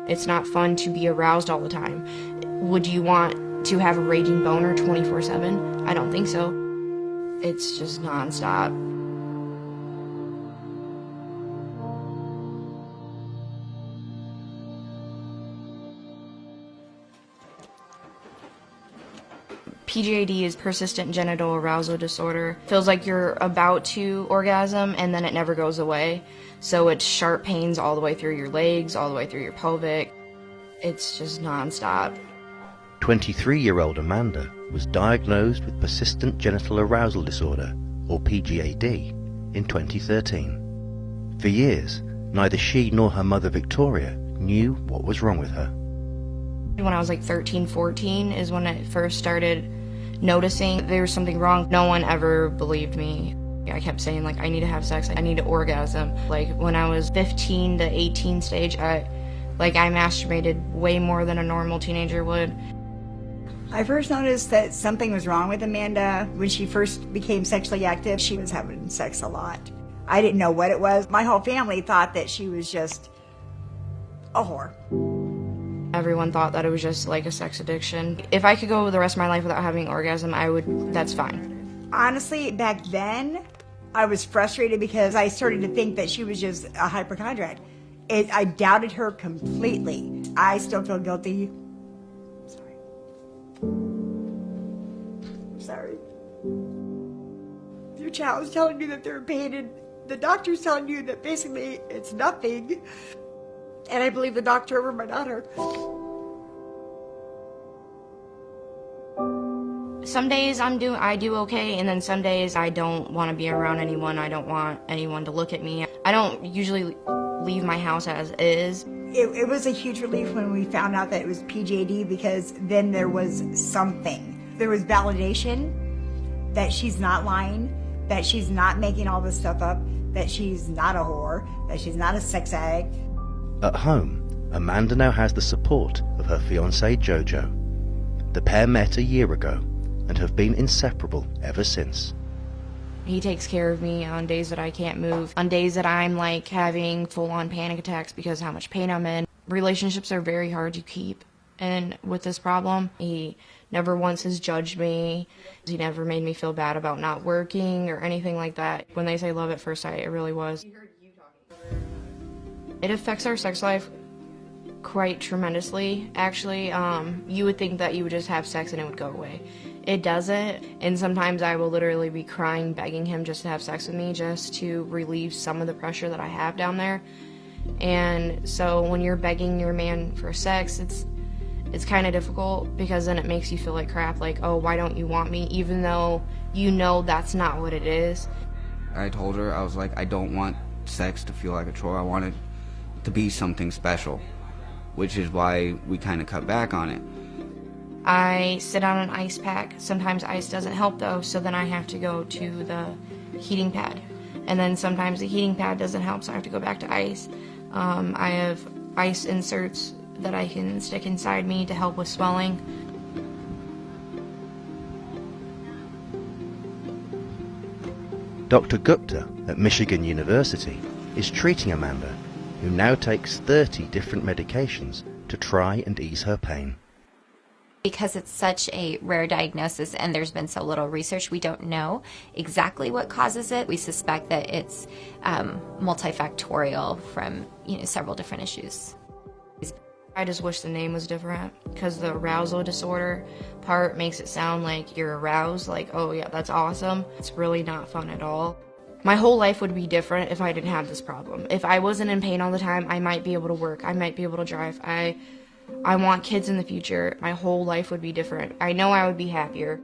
It's not fun to be aroused all the time. Would you want to have a raging boner 24/7? I don't think so. It's just nonstop. PGAD is persistent genital arousal disorder. Feels like you're about to orgasm and then it never goes away. So it's sharp pains all the way through your legs, all the way through your pelvic. It's just nonstop. 23-year-old Amanda was diagnosed with persistent genital arousal disorder, or PGAD, in 2013. For years, neither she nor her mother Victoria knew what was wrong with her. When I was like 13, 14 is when I first started noticing there was something wrong. No one ever believed me. I kept saying, like, I need to have sex, I need to orgasm. Like, when I was 15 to 18 stage, I masturbated way more than a normal teenager would. I first noticed that something was wrong with Amanda when she first became sexually active. She was having sex a lot. I didn't know what it was. My whole family thought that she was just a whore. Everyone thought that it was just like a sex addiction. If I could go the rest of my life without having an orgasm, that's fine. Honestly, back then, I was frustrated because I started to think that she was just a hypochondriac. I doubted her completely. I still feel guilty. Sorry. Your child's telling you that they're in pain, and the doctor's telling you that basically it's nothing. And I believe the doctor over my daughter. Some days I do okay, and then some days I don't want to be around anyone. I don't want anyone to look at me. I don't usually leave my house as is. It was a huge relief when we found out that it was PGAD, because then there was something. There was validation that she's not lying, that she's not making all this stuff up, that she's not a whore, that she's not a sex addict. At home, Amanda now has the support of her fiancé Jojo. The pair met a year ago and have been inseparable ever since. He takes care of me on days that I can't move, on days that I'm like having full-on panic attacks because of how much pain I'm in. Relationships are very hard to keep, and with this problem, he never once has judged me. He never made me feel bad about not working or anything like that. When they say love at first sight, it really was. It affects our sex life quite tremendously, actually. You would think that you would just have sex and it would go away. It doesn't, and sometimes I will literally be crying, begging him just to have sex with me, just to relieve some of the pressure that I have down there. And so when you're begging your man for sex, it's kind of difficult, because then it makes you feel like crap, like, oh, why don't you want me, even though you know that's not what it is. I told her, I was like, I don't want sex to feel like a chore. I want it to be something special, which is why we kind of cut back on it. I sit on an ice pack. Sometimes ice doesn't help though, so then I have to go to the heating pad. And then sometimes the heating pad doesn't help, so I have to go back to ice. I have ice inserts that I can stick inside me to help with swelling. Dr. Gupta at Michigan University is treating Amanda, who now takes 30 different medications to try and ease her pain. Because it's such a rare diagnosis and there's been so little research, we don't know exactly what causes it. We suspect that it's multifactorial from several different issues. I just wish the name was different, because the arousal disorder part makes it sound like you're aroused, like, oh yeah, that's awesome. It's really not fun at all. My whole life would be different if I didn't have this problem. If I wasn't in pain all the time, I might be able to work, I might be able to drive. I want kids in the future. My whole life would be different. I know I would be happier.